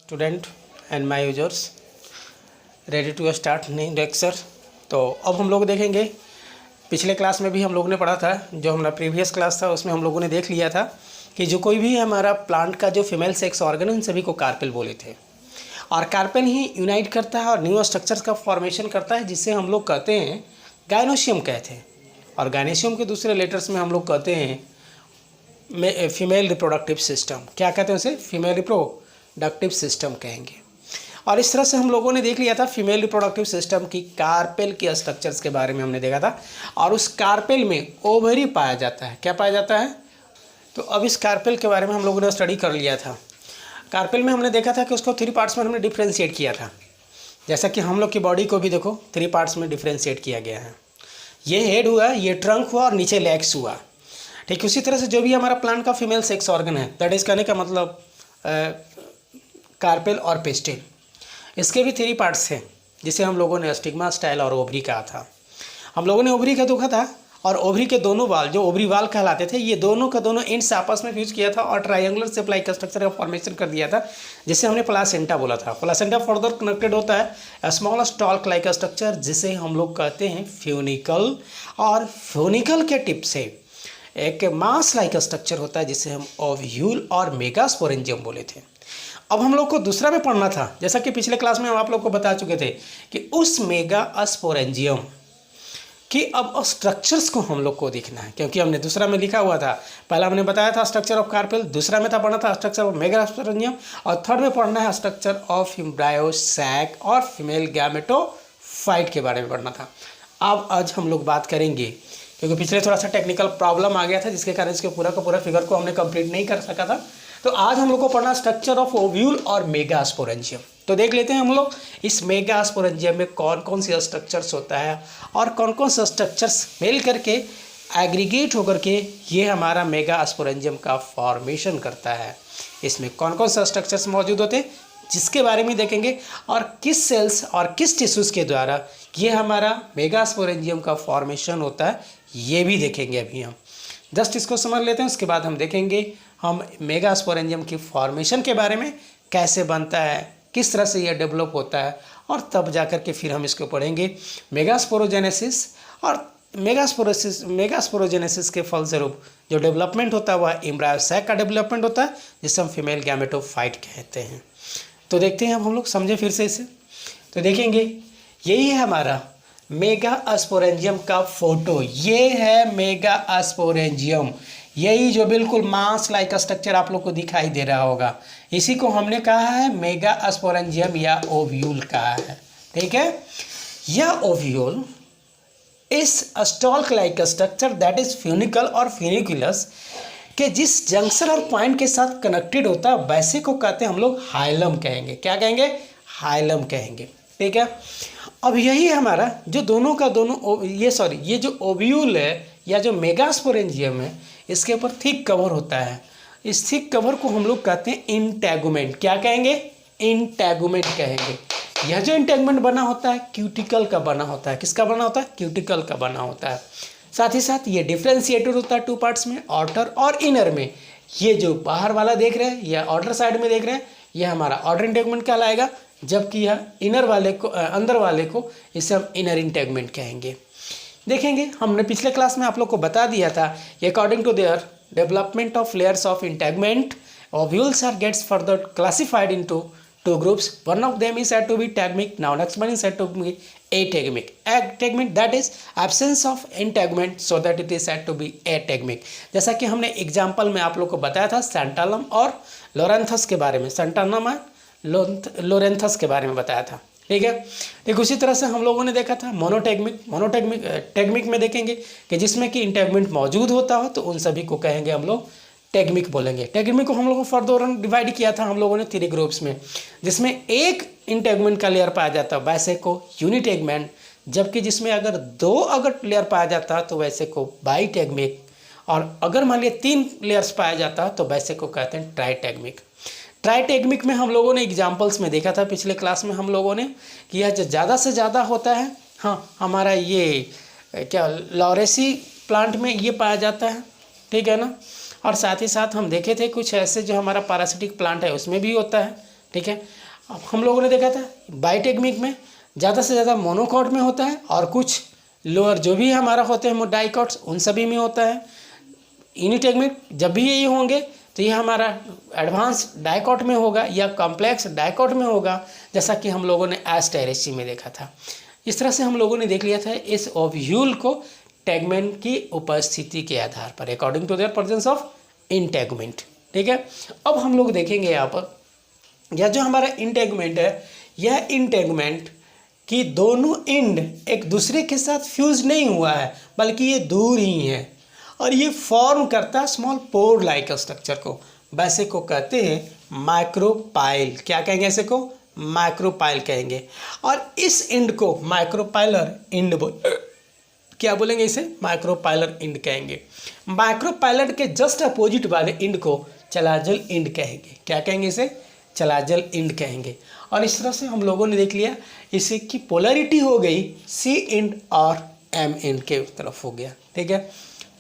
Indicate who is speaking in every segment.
Speaker 1: Student and my users ready to start new lecture. तो अब हम लोग देखेंगे, पिछले क्लास में भी हम लोगों ने पढ़ा था, जो हमारा प्रीवियस क्लास था उसमें हम लोगों ने देख लिया था कि जो कोई भी हमारा प्लांट का जो फीमेल सेक्स ऑर्गन है उन सभी को कार्पेल बोले थे। और कार्पेल ही यूनाइट करता है और न्यू स्ट्रक्चर्स का फॉर्मेशन करता है, जिसे हम लोग कहते हैं गायनोशियम कहते हैं। और गायनोशियम के दूसरे लेटर्स में हम लोग कहते हैं फीमेल रिप्रोडक्टिव सिस्टम। क्या कहते हैं उसे? फीमेल रिप्रोडक्टिव सिस्टम कहेंगे। और इस तरह से हम लोगों ने देख लिया था फीमेल रिप्रोडक्टिव सिस्टम की कार्पेल के स्ट्रक्चर्स के बारे में हमने देखा था। और उस कार्पेल में ओवरी पाया जाता है। क्या पाया जाता है? तो अब इस कार्पेल के बारे में हम लोगों ने स्टडी कर लिया था। कार्पेल में हमने देखा था कि उसको 3 पार्ट्स में हमने डिफ्रेंशिएट किया था। जैसा कि हम लोग की बॉडी को भी देखो 3 पार्ट्स में डिफ्रेंशिएट किया गया है। ये हेड हुआ, ये ट्रंक हुआ और नीचे लेग्स हुआ। ठीक उसी तरह से जो भी हमारा प्लांट का फीमेल सेक्स ऑर्गन है, दैट इज़ कहने का मतलब कार्पेल और पेस्टिल, इसके भी 3 पार्ट्स थे, जिसे हम लोगों ने स्टिग्मा, स्टाइल और ओवरी कहा था। हम लोगों ने ओवरी का देखा था और ओवरी के दोनों वाल जो ओवरी वाल कहलाते थे, ये दोनों का दोनों एंड्स आपस में फ्यूज किया था और ट्रायंगुलर शेप लाइक स्ट्रक्चर का फॉर्मेशन कर दिया था, जिसे हमने प्लासेंटा बोला था। प्लासेंटा फर्दर कनेक्टेड होता है स्मॉल स्टॉल्क लाइक स्ट्रक्चर, जिसे हम लोग कहते हैं फ्यूनिकल। और फ्यूनिकल के टिप से एक मास लाइक स्ट्रक्चर होता है, जिसे हम ओव्यूल और मेगास्पोरेंजियम बोले थे। अब हम लोग को दूसरा में पढ़ना था, जैसा कि पिछले क्लास में हम आप लोग को बता चुके थे कि उस मेगास्पोरेंजियम कि अब स्ट्रक्चर्स को हम लोग को देखना है, क्योंकि हमने दूसरा में लिखा हुआ था। पहला हमने बताया था स्ट्रक्चर ऑफ कार्पेल, दूसरा में था पढ़ना था स्ट्रक्चर ऑफ मेगास्पोरेंजियम, और थर्ड में पढ़ना है स्ट्रक्चर ऑफ एम्ब्रायो सैक और फीमेल गैमेटोफाइट के बारे में पढ़ना था। अब आज हम लोग बात करेंगे, क्योंकि पिछले थोड़ा सा टेक्निकल प्रॉब्लम आ गया था, जिसके कारण इसके पूरा का पूरा फिगर को हमने कंप्लीट नहीं कर सका था। तो आज हम लोग को पढ़ना स्ट्रक्चर ऑफ ओव्यूल और मेगास्पोरेंजियम। तो देख लेते हैं हम लोग इस मेगास्पोरेंजियम में कौन कौन से स्ट्रक्चर्स होता है और कौन कौन से स्ट्रक्चर्स मिल करके एग्रीगेट होकर के ये हमारा मेगास्पोरेंजियम का फॉर्मेशन करता है। इसमें कौन कौन से स्ट्रक्चर्स मौजूद होते हैं, जिसके बारे में देखेंगे, और किस सेल्स और किस टिश्यूज़ के द्वारा ये हमारा मेगास्पोरेंजियम का फॉर्मेशन होता है, ये भी देखेंगे अभी हम। जस्ट इसको समझ लेते हैं, उसके बाद हम देखेंगे हम मेगास्पोरेंजियम की फॉर्मेशन के बारे में, कैसे बनता है, किस तरह से यह डेवलप होता है, और तब जाकर के फिर हम इसको पढ़ेंगे मेगास्पोरोजेनेसिस। और मेगास्पोरोजेनेसिस के फलस्वरूप जो डेवलपमेंट होता है वह एम्ब्रायो सैक का डेवलपमेंट होता है, जिसे हम फीमेल गैमेटोफाइट कहते हैं। तो देखते हैं अब हम लोग, समझे फिर से इसे। तो देखेंगे यही है हमारा मेगास्पोरेंजियम का फोटो। ये है मेगास्पोरेंजियम, यही जो बिल्कुल मास लाइक स्ट्रक्चर आप लोग को दिखाई दे रहा होगा, इसी को हमने कहा है मेगास्पोरेंजियम या ओव्यूल कहा है। ठीक है, यह ओव्यूल इस stalk like structure that is funicle और फ्यूनिकुलस के जिस जंक्शन और पॉइंट के साथ कनेक्टेड होता है, वैसे को कहते हैं हम लोग हाइलम कहेंगे। क्या कहेंगे? हाइलम कहेंगे। ठीक है, अब यही हमारा जो दोनों का दोनों ये जो ओव्यूल है या जो मेगास्पोरेंजियम है, इसके ऊपर थिक कवर होता है। इस थिक कवर को हम लोग कहते हैं इंटैगुमेंट। क्या कहेंगे? इंटैगुमेंट कहेंगे। यह जो इंटैगुमेंट बना होता है क्यूटिकल का बना होता है। किसका बना होता है? क्यूटिकल का बना होता है। साथ ही साथ ये डिफ्रेंशिएटेड होता है 2 पार्ट्स में, आउटर और इनर में। ये जो बाहर वाला देख रहे हैं या आउटर साइड में देख रहे हैं, यह हमारा आउटर इंटैगुमेंट कहलाएगा, जबकि यह इनर वाले को अंदर वाले को इसे हम इनर इंटैगुमेंट कहेंगे। देखेंगे, हमने पिछले क्लास में आप लोग को बता दिया था, according to their development of layers of integument, ovules are gets further classified into 2 groups. One of them is said to be tegmic. Now next one is said to be ategmic. Ategmic, that is absence of integument, so that it is said to be ategmic. जैसा कि हमने example में आप लोग को बताया था सैंटालम और लोरेंथस के बारे में, सैंटालम और लोरेंथस के बारे में बताया था। ठीक है, ठीक उसी तरह से हम लोगों ने देखा था टेग्मिक में देखेंगे कि जिसमें कि इंटेगमेंट मौजूद होता हो, तो उन सभी को कहेंगे हम लोग टेग्मिक बोलेंगे। टेग्मिक को हम लोगों को फर्दर डिवाइड किया था हम लोगों ने 3 ग्रुप्स में, जिसमें एक इंटेगमेंट का लेयर पाया जाता है वैसे को यूनिटेगमेंट, जबकि जिसमें अगर 2 लेयर पाया जाता तो वैसे को बाईटेगमिक, और अगर मान लिया 3 लेयर्स पाया जाता तो वैसे को कहते हैं ट्राईटेगमिक। ट्राईटेगमिक में हम लोगों ने एग्जाम्पल्स में देखा था पिछले क्लास में हम लोगों ने कि यह जो ज़्यादा से ज़्यादा होता है, हाँ हमारा ये क्या लॉरेसी प्लांट में ये पाया जाता है। ठीक है ना, और साथ ही साथ हम देखे थे कुछ ऐसे जो हमारा पैरासिटिक प्लांट है उसमें भी होता है। ठीक है। अब हम लोगों ने देखा था बायोटेक्निक में ज़्यादा से ज़्यादा मोनोकॉट में होता है और कुछ लोअर जो भी हमारा होते हैं डाइकॉट्स उन सभी में होता है। यूनिटेक्निक जब भी यही होंगे तो ये हमारा एडवांस डाइकॉट में होगा या कॉम्प्लेक्स डाइकॉट में होगा, जैसा कि हम लोगों ने एस्टेरेसी में देखा था। इस तरह से हम लोगों ने देख लिया था इस ओव्यूल को टेगमेंट की उपस्थिति के आधार पर, according to their presence of integument. ठीक है। अब हम लोग देखेंगे यहाँ पर यह जो हमारा इंटेगमेंट है, यह इंटेगमेंट कि दोनों एंड एक दूसरे के साथ फ्यूज नहीं हुआ है बल्कि ये दूर ही है और ये फॉर्म करता है स्मॉल पोर लाइक स्ट्रक्चर को। वैसे को कहते हैं माइक्रोपाइल। क्या कहेंगे ऐसे को? माइक्रोपाइल कहेंगे। और इस एंड को माइक्रोपाइलर एंड क्या बोलेंगे? इसे माइक्रोपाइलर एंड कहेंगे। माइक्रोपाइलर के जस्ट अपोजिट वाले एंड को चलाजल एंड कहेंगे। क्या कहेंगे? इसे चलाजल एंड कहेंगे। और इस तरह से हम लोगों ने देख लिया इसे की पोलैरिटी हो गई सी एंड और एम एंड के तरफ हो गया। ठीक है।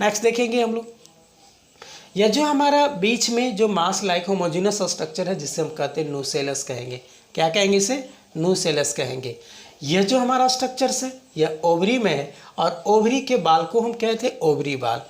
Speaker 1: नेक्स्ट देखेंगे हम लोग यह जो हमारा बीच में जो मास लाइक होमोजेनस स्ट्रक्चर है जिसे हम कहते हैं न्यूसेलस कहेंगे। क्या कहेंगे? इसे न्यूसेलस कहेंगे। यह जो हमारा स्ट्रक्चर है यह ओवरी में है और ओवरी के बाल को हम कहते हैं ओवरी बाल।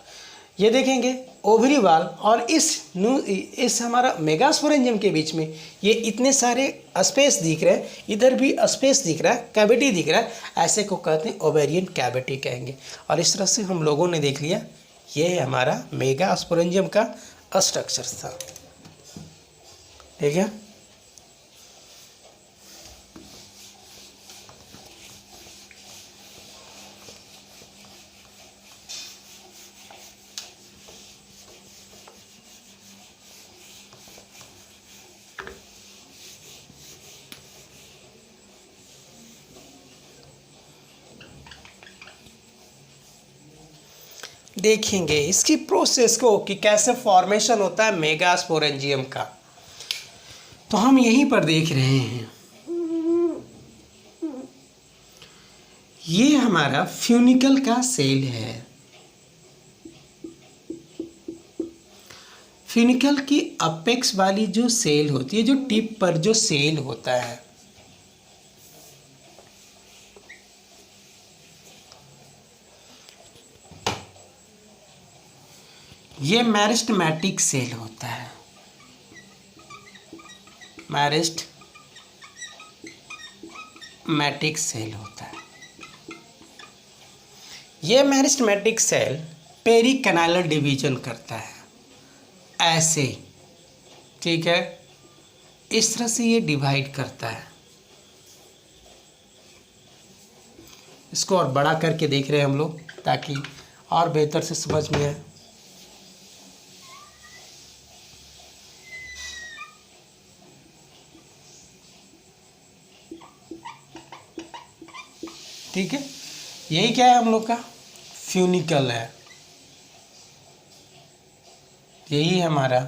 Speaker 1: ये देखेंगे ओवरी बाल और इस हमारा मेगास्पोरेंजियम के बीच में ये इतने सारे स्पेस दिख रहे हैं, इधर भी स्पेस दिख रहा है, कैविटी दिख रहा है, ऐसे को कहते हैं ओवेरियन कैविटी कहेंगे। और इस तरह से हम लोगों ने देख लिया ये हमारा मेगास्पोरेंजियम का स्ट्रक्चर था। ठीक है। देखेंगे इसकी प्रोसेस को कि कैसे फॉर्मेशन होता है मेगास्पोरेंजियम का। तो हम यहीं पर देख रहे हैं ये हमारा फ्यूनिकल का सेल है। फ्यूनिकल की अपेक्स वाली जो सेल होती है, जो टिप पर जो सेल होता है, ये मेरिस्टेमेटिक सेल होता है। मेरिस्टेमेटिक सेल होता है। ये मेरिस्टेमेटिक सेल पेरिकैनालर डिवीजन करता है ऐसे। ठीक है। इस तरह से ये डिवाइड करता है। इसको और बड़ा करके देख रहे हैं हम लोग ताकि और बेहतर से समझ में आए। ठीक है। यही क्या है हम लोग का फ्यूनिकल है। यही है हमारा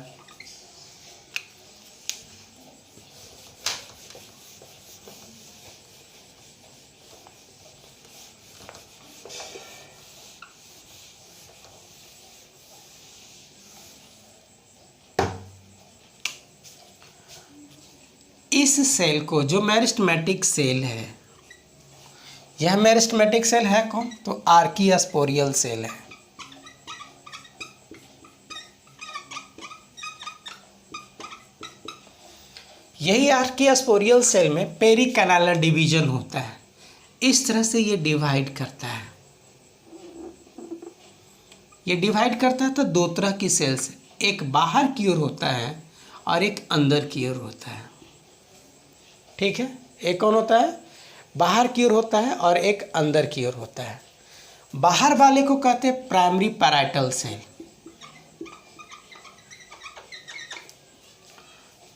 Speaker 1: इस सेल को जो मेरिस्टेमेटिक सेल है, यह मेरिस्टेमेटिक सेल है कौन? तो आर्कियास्पोरियल सेल है। यही आर्कियास्पोरियल सेल में पेरिकैनालर डिवीजन होता है। इस तरह से ये डिवाइड करता है। ये डिवाइड करता है तो दो तरह की सेल्स, एक बाहर की ओर होता है और एक अंदर की ओर होता है। ठीक है। एक कौन होता है? बाहर की ओर होता है और एक अंदर की ओर होता है। बाहर वाले को कहते हैं primary parietal cell.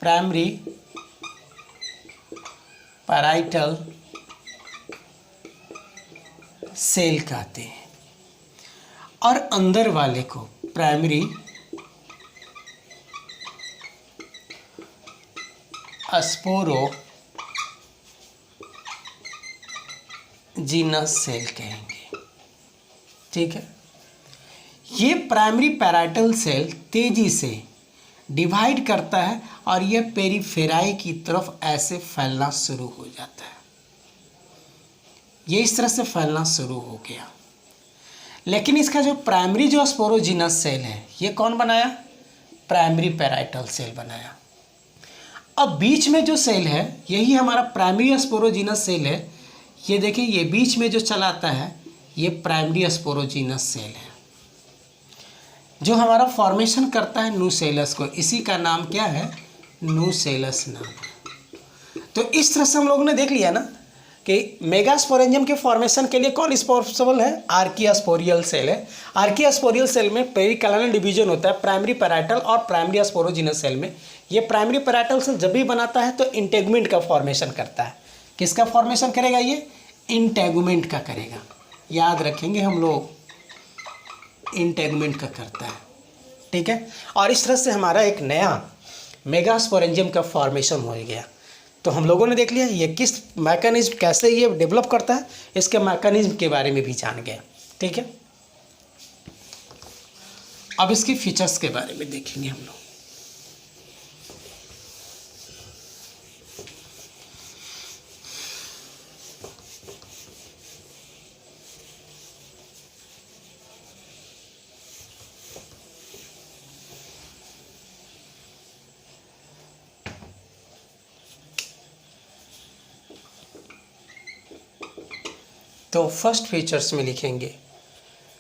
Speaker 1: Primary parietal cell कहते हैं और अंदर वाले को प्राइमरी स्पोरो जीनस सेल कहेंगे। ठीक है। ये प्राइमरी पैराइटल सेल तेजी से डिवाइड करता है और ये पेरिफेराई की तरफ ऐसे फैलना शुरू हो जाता है। ये इस तरह से फैलना शुरू हो गया। लेकिन इसका जो प्राइमरी जो स्पोरोजिनस सेल है ये कौन बनाया? प्राइमरी पैराइटल सेल बनाया। अब बीच में जो सेल है यही हमारा प्राइमरी स्पोरोजिनस सेल है। ये देखिए, ये बीच में जो चलाता है ये प्राइमरी स्पोरोजिनस सेल है जो हमारा फॉर्मेशन करता है न्यूसेलस को। इसी का नाम क्या है? न्यूसेलस नाम। तो इस तरह से हम लोगों ने देख लिया ना कि मेगास्पोरेंजियम के फॉर्मेशन के लिए कौन रिस्पॉन्सिबल है? आर्कियास्पोरियल सेल है। आर्कियास्पोरियल सेल में पेरिकाइनल डिवीजन होता है प्राइमरी पैराइटल और प्राइमरी स्पोरोजिनस सेल में। ये प्राइमरी पैराइटल सेल जब भी बनाता है तो इंटेगुमेंट का फॉर्मेशन करता है। किसका फॉर्मेशन करेगा? ये इंटेगुमेंट का करेगा। याद रखेंगे हम लोग, इंटेगुमेंट का करता है। ठीक है, और इस तरह से हमारा एक नया मेगास्पोरेंजियम का फॉर्मेशन हो गया। तो हम लोगों ने देख लिया ये किस मैकेनिज्म, कैसे ये डेवलप करता है, इसके मैकेनिज्म के बारे में भी जान गए। ठीक है, अब इसकी फीचर्स के बारे में देखेंगे हम लोग। तो फर्स्ट फीचर्स में लिखेंगे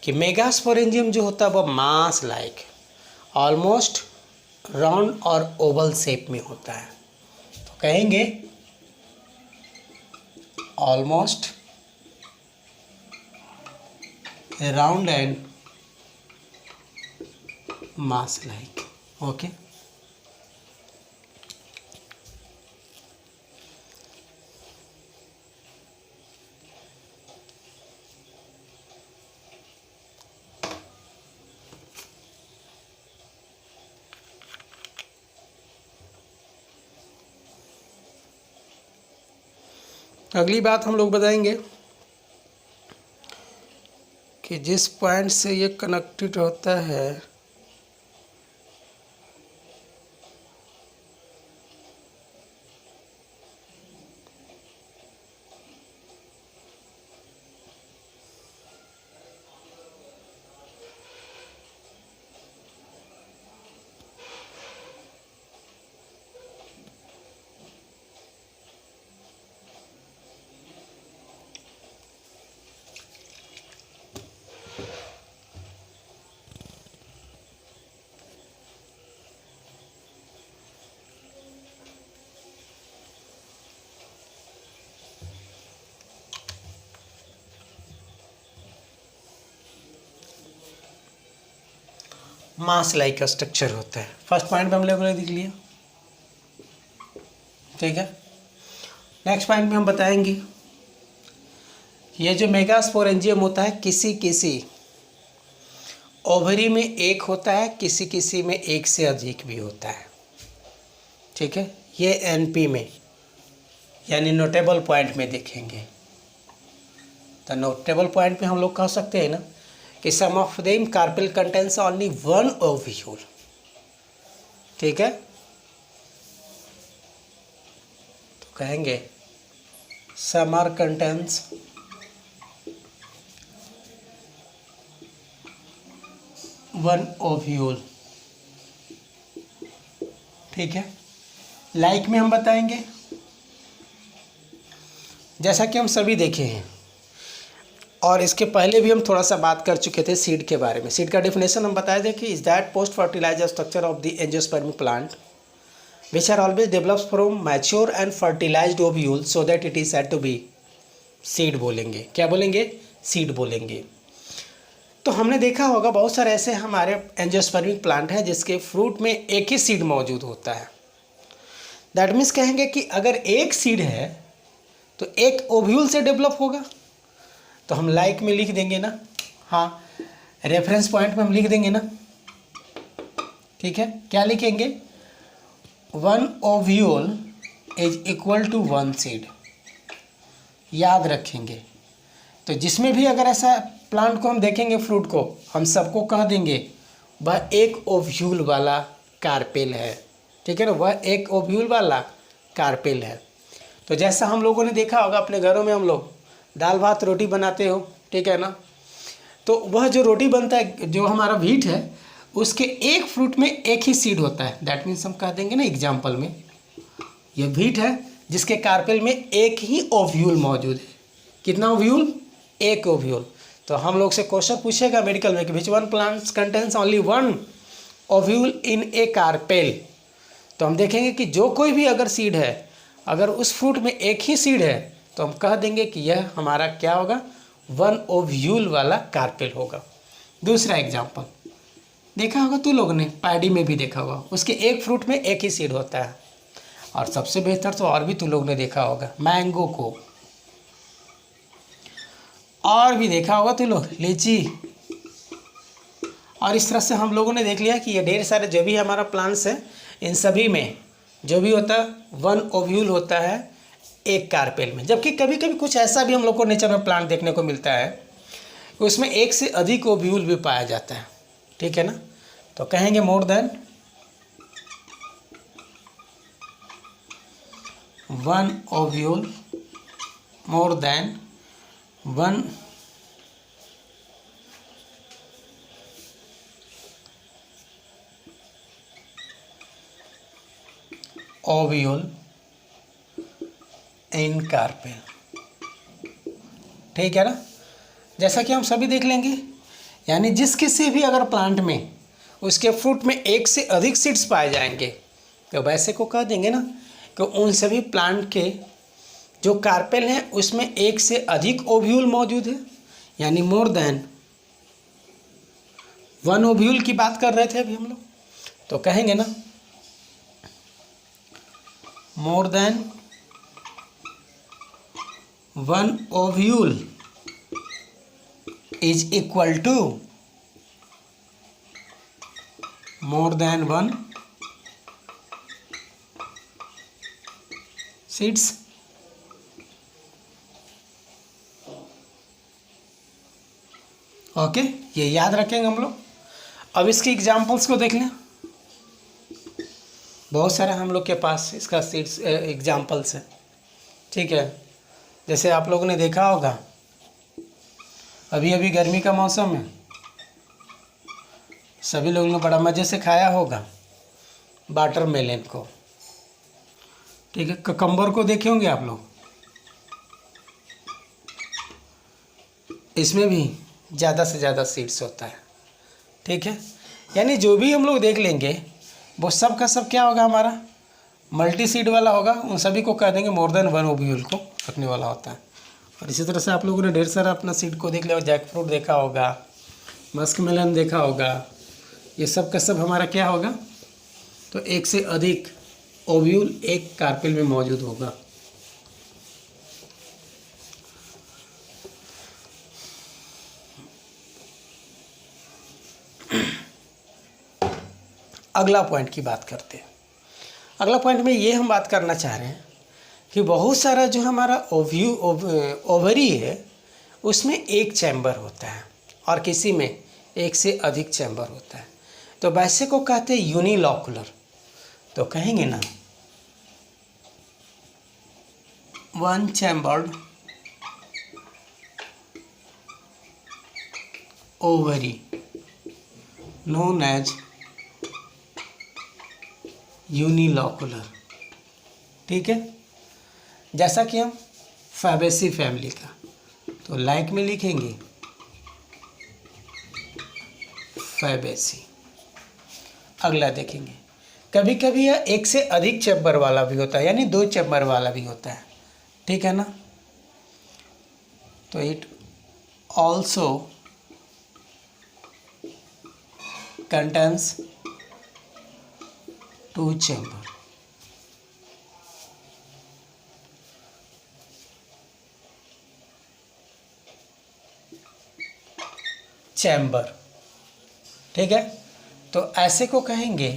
Speaker 1: कि मेगास्पोरेंजियम जो होता है वो मास लाइक ऑलमोस्ट राउंड और ओवल शेप में होता है। तो कहेंगे almost round and mass like. Okay, अगली बात हम लोग बताएंगे कि जिस पॉइंट से ये कनेक्टेड होता है मास लाइक का स्ट्रक्चर होता है। फर्स्ट पॉइंट पे हम लोगों ने देख लिया। ठीक है, नेक्स्ट पॉइंट में हम बताएंगे ये जो मेगास्पोरेंजियम होता है किसी किसी ओवरी में एक होता है, किसी किसी में एक से अधिक भी होता है। ठीक है, ये एनपी में यानी नोटेबल पॉइंट में देखेंगे। तो नोटेबल पॉइंट में हम लोग कह सकते हैं ना कि some of them carpel contains only one ovule. ठीक है, तो कहेंगे some are contains one ovule. ठीक है, लाइक में हम बताएंगे जैसा कि हम सभी देखे हैं और इसके पहले भी हम थोड़ा सा बात कर चुके थे सीड के बारे में। सीड का डेफिनेशन हम बताए थे कि is that post fertilizer structure of the angiospermic plant which are always develops from mature and fertilized ovule so that it is said to be seed. बोलेंगे क्या बोलेंगे? सीड बोलेंगे। तो हमने देखा होगा बहुत सारे ऐसे हमारे एंजियोस्पर्मिक प्लांट हैं जिसके फ्रूट में एक ही सीड मौजूद होता है। दैट मीन्स कहेंगे कि अगर एक सीड है तो एक ओव्यूल से डेवलप होगा। तो हम लाइक में लिख देंगे ना, हाँ, रेफरेंस पॉइंट में हम लिख देंगे ना। ठीक है, क्या लिखेंगे? One ovule is equal to one seed. याद रखेंगे। तो जिसमें भी अगर ऐसा प्लांट को हम देखेंगे, फ्रूट को, हम सबको कह देंगे वह एक ओव्यूल वाला कार्पेल है। ठीक है ना, वह एक ओव्यूल वाला कार्पेल है। तो जैसा हम लोगों ने देखा होगा अपने घरों में हम लोग दाल भात रोटी बनाते हो, ठीक है ना, तो वह जो रोटी बनता है, जो हमारा व्हीट है, उसके एक फ्रूट में एक ही सीड होता है। दैट मीन्स हम कह देंगे ना एग्जाम्पल में, ये व्हीट है जिसके कार्पेल में एक ही ओव्यूल मौजूद है। कितना ओव्यूल? एक ओव्यूल। तो हम लोग से क्वेश्चन पूछेगा मेडिकल में कि which one plants contains only one ovule in A carpel. तो हम देखेंगे कि जो कोई भी अगर सीड है, अगर उस फ्रूट में एक ही सीड है, तो हम कह देंगे कि यह हमारा क्या होगा? वन ओव्यूल वाला कार्पेल होगा। दूसरा एग्जाम्पल देखा होगा तू लोगों ने, पैडी में भी देखा होगा, उसके एक फ्रूट में एक ही सीड होता है। और सबसे बेहतर तो और भी तू लोग ने देखा होगा मैंगो को, और भी देखा होगा तू लोग लीची। और इस तरह से हम लोगों ने देख लिया कि ये ढेर सारे जो भी हमारा प्लांट्स हैं, इन सभी में जो भी होता है वन ओव्यूल होता है एक कार्पेल में। जबकि कभी कभी कुछ ऐसा भी हम लोग को नेचर में प्लांट देखने को मिलता है कि उसमें एक से अधिक ओव्यूल भी पाया जाता है, ठीक है ना। तो कहेंगे more than one ovule, more than one ovule in carpel, ठीक है ना। जैसा कि हम सभी देख लेंगे, यानी जिस किसी भी अगर प्लांट में उसके फ्रूट में एक से अधिक सीड्स पाए जाएंगे, तो वैसे को कह देंगे ना कि उन सभी प्लांट के जो कार्पेल हैं उसमें एक से अधिक ओव्यूल मौजूद है, यानी मोर देन वन ओव्यूल की बात कर रहे थे अभी हम लोग। तो कहेंगे ना more than one ovule is equal to more than one seeds. Okay, ये याद रखेंगे हम लोग। अब इसके एग्जाम्पल्स को देख लें, बहुत सारे हम लोग के पास इसका सीड्स एग्जाम्पल्स हैं, ठीक है। जैसे आप लोगों ने देखा होगा अभी अभी गर्मी का मौसम है, सभी लोगों ने बड़ा मज़े से खाया होगा वाटरमेलन को, ठीक है। ककम्बर को देखे होंगे आप लोग, इसमें भी ज़्यादा से ज़्यादा सीड्स होता है, ठीक है। यानी जो भी हम लोग देख लेंगे वो सब का सब क्या होगा? हमारा मल्टी सीड वाला होगा। उन सभी को कह देंगे मोर देन वन ओव्यूल को रखने वाला होता है। और इसी तरह से आप लोगों ने ढेर सारा अपना सीड को देख लिया, जैक फ्रूट देखा होगा, मस्क मेलन देखा होगा, ये सब का सब हमारा क्या होगा? तो एक से अधिक ओव्यूल एक कार्पेल में मौजूद होगा। अगला पॉइंट की बात करते हैं। अगला पॉइंट में ये हम बात करना चाह रहे हैं कि बहुत सारा जो हमारा ओवरी है उसमें एक चैम्बर होता है और किसी में एक से अधिक चैम्बर होता है। तो वैसे को कहते हैं यूनिलॉकुलर। तो कहेंगे ना one chambered ovary known as unilocular, ठीक है। जैसा कि हम फैबेसी फैमिली का, तो लाइक में लिखेंगे फैबेसी। अगला देखेंगे कभी कभी यह एक से अधिक चैम्बर वाला भी होता है, यानी दो चैम्बर वाला भी होता है, ठीक है ना। तो it also contains two chamber. Chamber, ठीक है। तो ऐसे को कहेंगे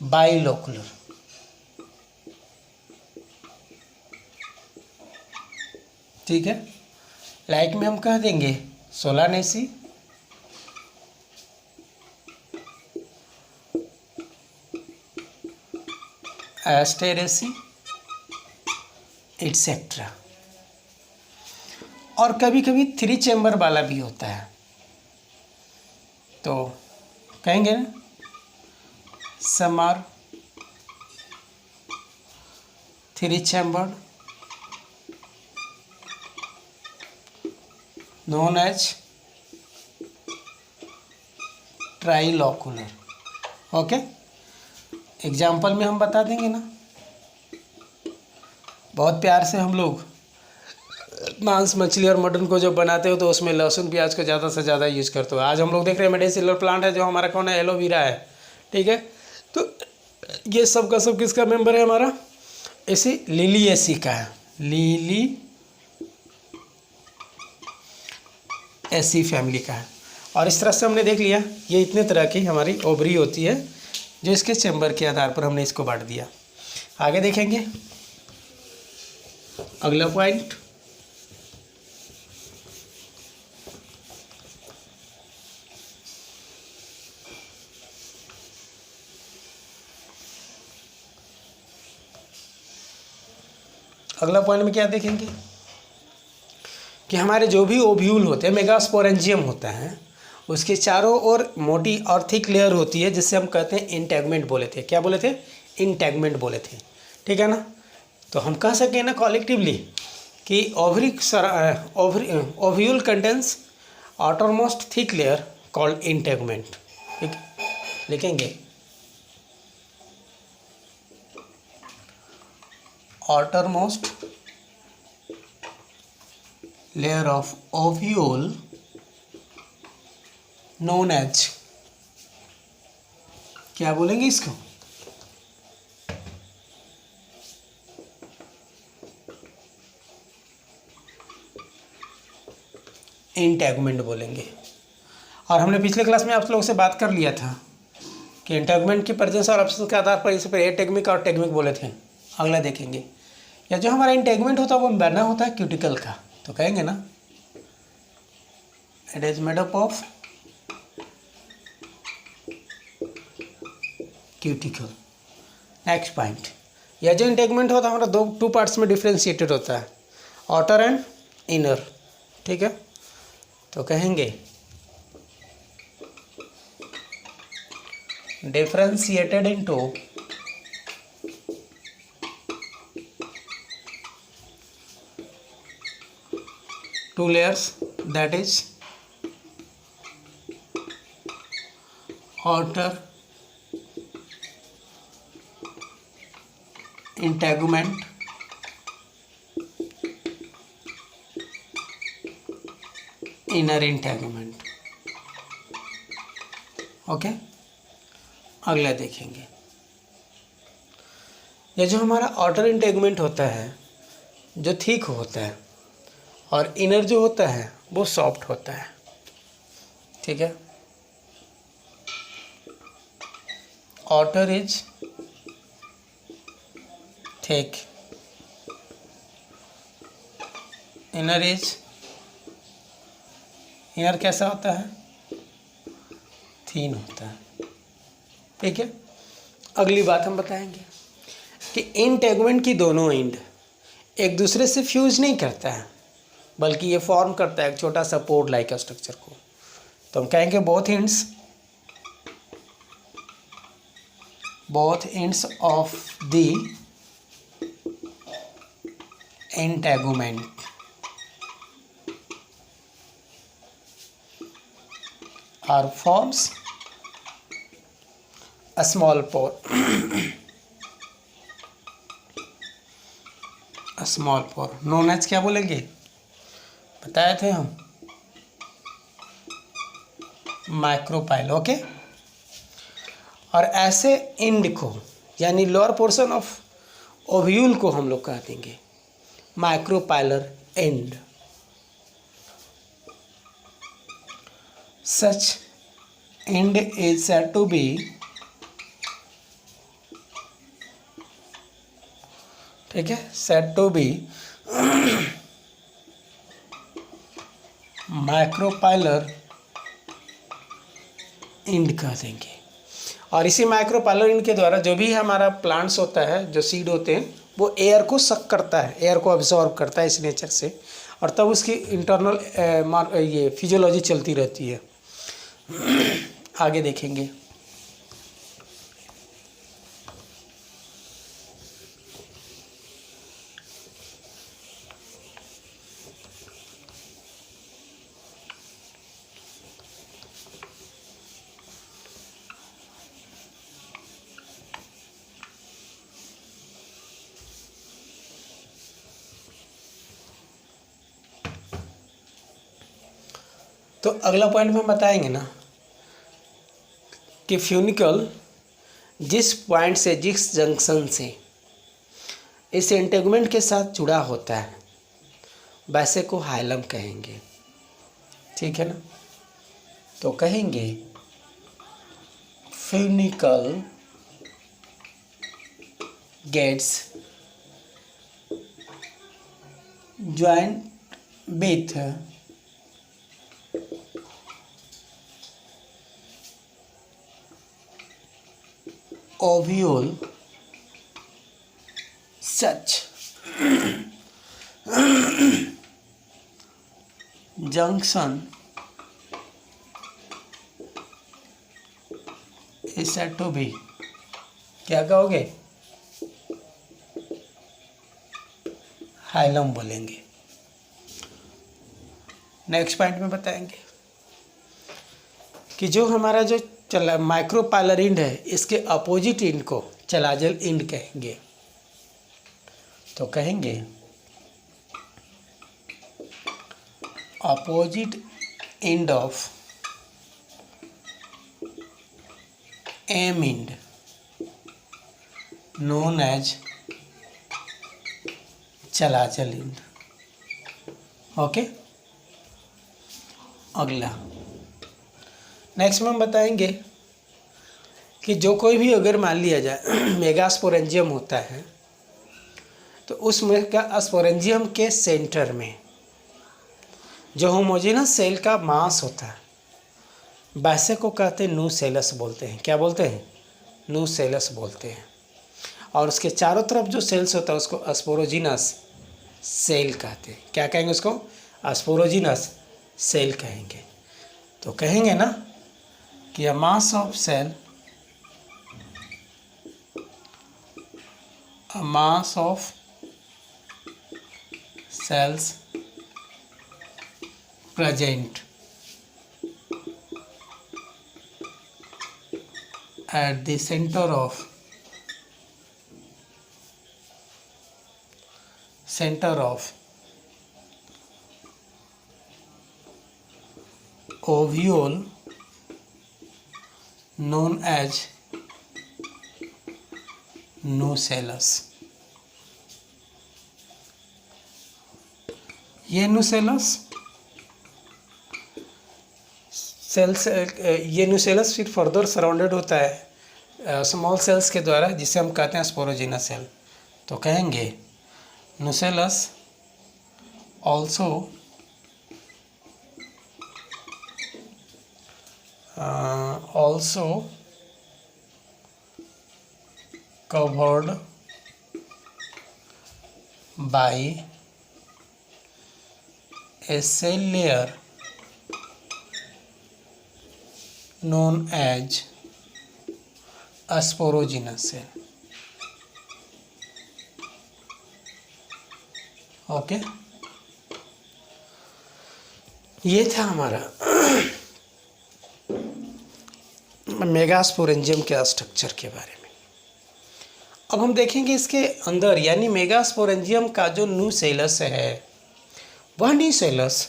Speaker 1: बाइलोकुलर, ठीक है। लाइक में हम कह देंगे सोलानेसी, एस्टेरेसी एटसेट्रा। और कभी कभी 3 चैम्बर वाला भी होता है, तो कहेंगे ना some are 3 chamber known as trilocular. Okay, example में हम बता देंगे ना, बहुत प्यार से हम लोग मांस मछली और मटन को जब बनाते हो तो उसमें लहसुन प्याज को ज़्यादा से ज़्यादा यूज करते हो। आज हम लोग देख रहे हैं मेडिसिनल प्लांट है जो हमारा कौन है, एलोवेरा है, ठीक है। तो ये सब का सब किसका मेंबर है हमारा, इसी लिलिएसी का है, लिलिएसी फैमिली का है। और इस तरह से हमने देख लिया ये इतने तरह की हमारी ओवरी होती है जो इसके चैम्बर के आधार पर हमने इसको बांट दिया। आगे देखेंगे अगला पॉइंट, अगला पॉइंट में क्या देखेंगे कि हमारे जो भी ओव्यूल होते हैं, मेगास्पोरेंजियम होता है, उसके चारों ओर मोटी और थिक लेयर होती है जिससे हम कहते हैं इंटैगमेंट बोले थे। क्या बोले थे, इंटैगमेंट बोले थे, ठीक है ना। तो हम कह सकें ना कॉलेक्टिवली कि ovule contains outermost thick layer called integument, ठीक है। लिखेंगे outermost layer of ovule known as, क्या बोलेंगे इसको, इंटैगमेंट बोलेंगे। और हमने पिछले क्लास में आप लोगों से बात कर लिया था कि इंटैगमेंट की प्रेजेंस और एब्सेंस के आधार पर इसे पर एटेगमिक और टेगमिक बोले थे। अगला देखेंगे, या जो हमारा इंटैगमेंट होता है वो बना होता है क्यूटिकल का, तो कहेंगे ना it is made up of cuticle. Next point, यह जो इंटैगमेंट होता है हमारा टू पार्ट्स में डिफ्रेंशिएटेड होता है, आउटर एंड इनर, ठीक है। तो कहेंगे differentiated into two layers, that is outer integument, inner integument। Okay, अगला देखेंगे, ये जो हमारा आउटर इंटेगमेंट होता है जो थिक होता है और इनर जो होता है वो सॉफ्ट होता है, ठीक है। आउटर इज थिक, इनर कैसा होता है, थीन होता है, ठीक है। अगली बात हम बताएंगे कि इंटेगमेंट की दोनों एंड एक दूसरे से फ्यूज नहीं करता है बल्कि ये फॉर्म करता है एक छोटा सा पोर्ट लाइक स्ट्रक्चर को। तो हम कहेंगे both ends of the integument are forms a small pore, small pore known as, क्या बोलेंगे, बताए थे हम, माइक्रोपाइल। ओके, और ऐसे एंड को यानी लोअर पोर्शन ऑफ ओव्यूल को हम लोग कह देंगे micropylar end. Such end is said to be, ठीक है, said to be micropylar end कह देंगे। और इसी माइक्रोपायलोरिन के द्वारा जो भी हमारा प्लांट्स होता है, जो सीड होते हैं, वो एयर को सक करता है, एयर को अब्जॉर्ब करता है इस नेचर से, और तब उसकी इंटरनल ये फिजियोलॉजी चलती रहती है। आगे देखेंगे। तो अगला पॉइंट में बताएंगे ना कि फ्यूनिकल जिस पॉइंट से, जिस जंक्शन से इस इंटेगुमेंट के साथ जुड़ा होता है, वैसे को हाइलम कहेंगे। ठीक है ना। तो कहेंगे funicle gets joint with ovule such junction is said to be, क्या कहोगे, हाइलम बोलेंगे। नेक्स्ट पॉइंट में बताएंगे कि जो हमारा जो माइक्रोपायलर इंड है, इसके अपोजिट इंड को चलाजल इंड कहेंगे। तो कहेंगे opposite end of M end known as chalazal end. Okay. अगला नेक्स्ट में हम बताएंगे कि जो कोई भी अगर मान लिया जाए मेगास्पोरेंजियम होता है, तो उस मेगास्पोरेंजियम के सेंटर में जो होमोजेनस सेल का मास होता है, वैसे को कहते हैं न्यूसेलस बोलते हैं। क्या बोलते हैं? न्यूसेलस बोलते हैं। और उसके चारों तरफ जो सेल्स होता है उसको अस्पोरोजिनस सेल कहते हैं। क्या कहेंगे उसको? अस्पोरोजिनस सेल कहेंगे। तो कहेंगे ना कि a mass of cell, a mass of cells present at the center of ovule known as nucellus। ये न्यूसेलस सेल्स, ये न्यूसेलस फिर फर्दर सराउंडेड होता है स्मॉल सेल्स के द्वारा, जिसे हम कहते हैं स्पोरोजिनस सेल। तो कहेंगे nucellus also covered by a cell layer known as a sporogenous cell। Okay. ये था हमारा मेगास्पोरेंजियम के स्ट्रक्चर के बारे में। अब हम देखेंगे इसके अंदर, यानी मेगास्पोरेंजियम का जो न्यूसेलस है, वह न्यूसेलस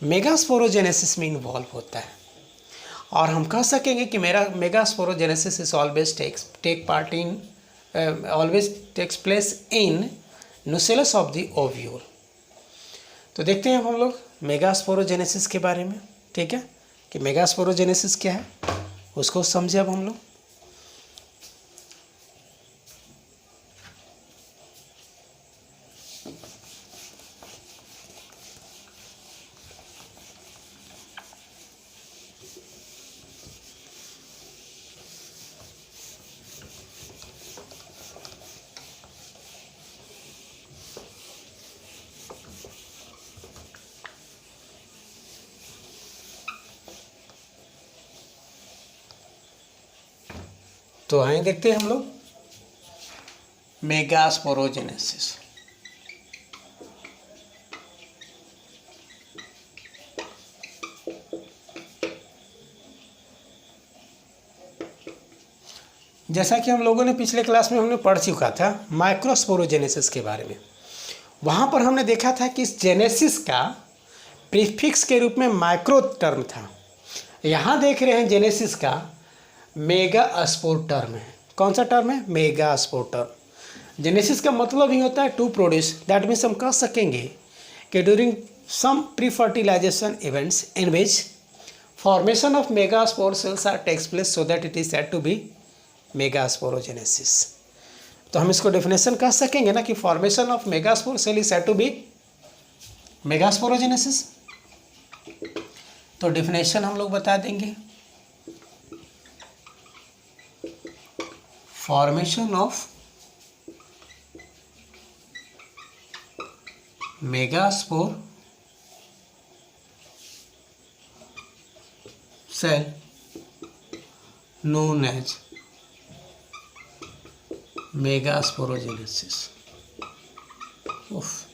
Speaker 1: मेगास्पोरोजेनेसिस में इन्वॉल्व होता है। और हम कह सकेंगे कि मेरा megasporogenesis is always takes place in nucellus of the ovule. तो देखते हैं अब हम लोग मेगास्पोरोजेनेसिस के बारे में। ठीक है, कि मेगास्पोरोजेनेसिस क्या है उसको समझे अब हम लोग। तो आए देखते हैं हम लोग मेगास्पोरोजेनेसिस। जैसा कि हम लोगों ने पिछले क्लास में हमने पढ़ चुका था माइक्रोस्पोरोजेनेसिस के बारे में। वहाँ पर हमने देखा था कि इस जेनेसिस का प्रीफिक्स के रूप में माइक्रो टर्म था। यहाँ देख रहे हैं जेनेसिस का मेगास्पोर टर्म है। कौन सा टर्म है? Megaspore term. जेनेसिस का मतलब ही होता है टू प्रोड्यूस। दैट मीन्स हम कह सकेंगे कि during some pre fertilization events in which formation of megaspore cells are takes place so that it is said to be megasporogenesis. तो हम इसको डेफिनेशन कह सकेंगे ना कि formation of megaspore cell is said to be megasporogenesis. तो definition हम लोग बता देंगे, formation of megaspore cell known as megasporogenesis.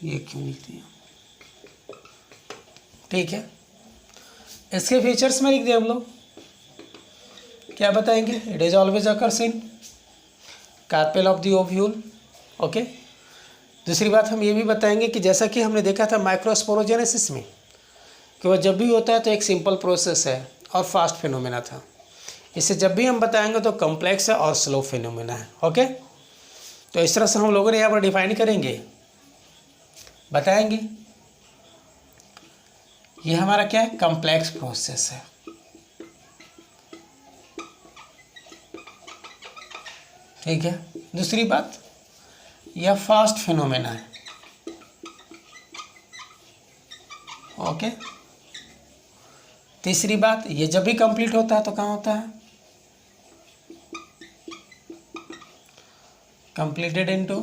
Speaker 1: ये क्यों लिख दिया? ठीक है, इसके फीचर्स में लिख दिया हम लोग। क्या बताएंगे? It is always occurs in carpel of the ovule. Okay, दूसरी बात हम ये भी बताएंगे कि जैसा कि हमने देखा था माइक्रोस्पोरोजेनेसिस में कि वह जब भी होता है तो एक सिंपल प्रोसेस है और फास्ट फिनोमेना था। इसे जब भी हम बताएंगे तो कॉम्प्लेक्स है और स्लो फिनोमेना है। ओके, तो इस तरह से हम लोगों ने यहाँ पर डिफाइन करेंगे, बताएंगे ये हमारा क्या है? कॉम्प्लेक्स प्रोसेस है। ठीक है, दूसरी बात यह फास्ट फिनोमेना है। ओके, तीसरी बात ये जब भी कंप्लीट होता है तो कहाँ होता है? कंप्लीटेड इनटू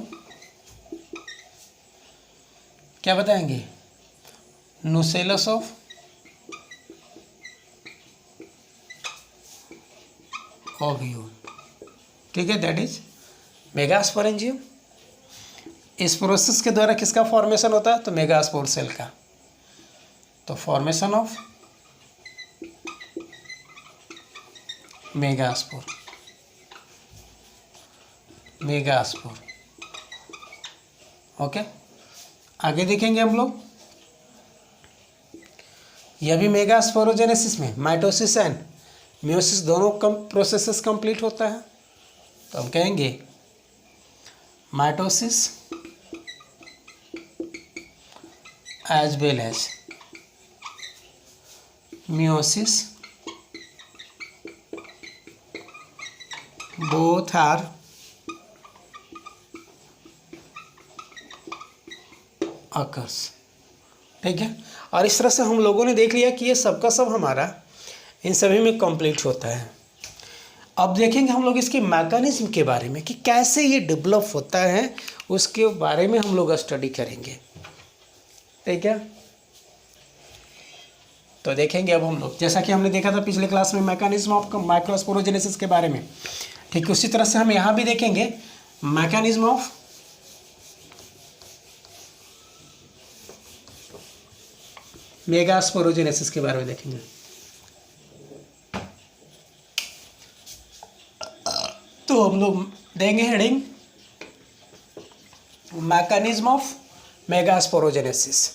Speaker 1: क्या बताएंगे? नुसेलस ऑफ ओव्यूल। ठीक है, दैट इज मेगास्पोरेंजियम। इस प्रोसेस के द्वारा किसका फॉर्मेशन होता है? तो मेगास्पोर सेल का। तो formation of megaspore, megaspore. Okay, आगे देखेंगे हम लोग, यह भी मेगास्पोरोजेनेसिस में माइटोसिस एंड मियोसिस दोनों प्रोसेसेस कंप्लीट होता है। तो हम कहेंगे mitosis as well as meiosis both are occurs. ठीक है, और इस तरह से हम लोगों ने देख लिया कि ये सबका सब हमारा इन सभी में कंप्लीट होता है। अब देखेंगे हम लोग इसके मैकेनिज्म के बारे में कि कैसे ये डेवलप होता है, उसके बारे में हम लोग स्टडी करेंगे। ठीक है, तो देखेंगे अब हम लोग, जैसा कि हमने देखा था पिछले क्लास में मैकेनिज्म ऑफ माइक्रोस्पोरोजेनेसिस के बारे में, ठीक उसी तरह से हम यहाँ भी देखेंगे मैकेनिज्म ऑफ मेगास्पोरोजेनेसिस के बारे में देखेंगे। तो हम लोग देंगे हेडिंग मैकेनिज्म ऑफ मेगास्पोरोजेनेसिस।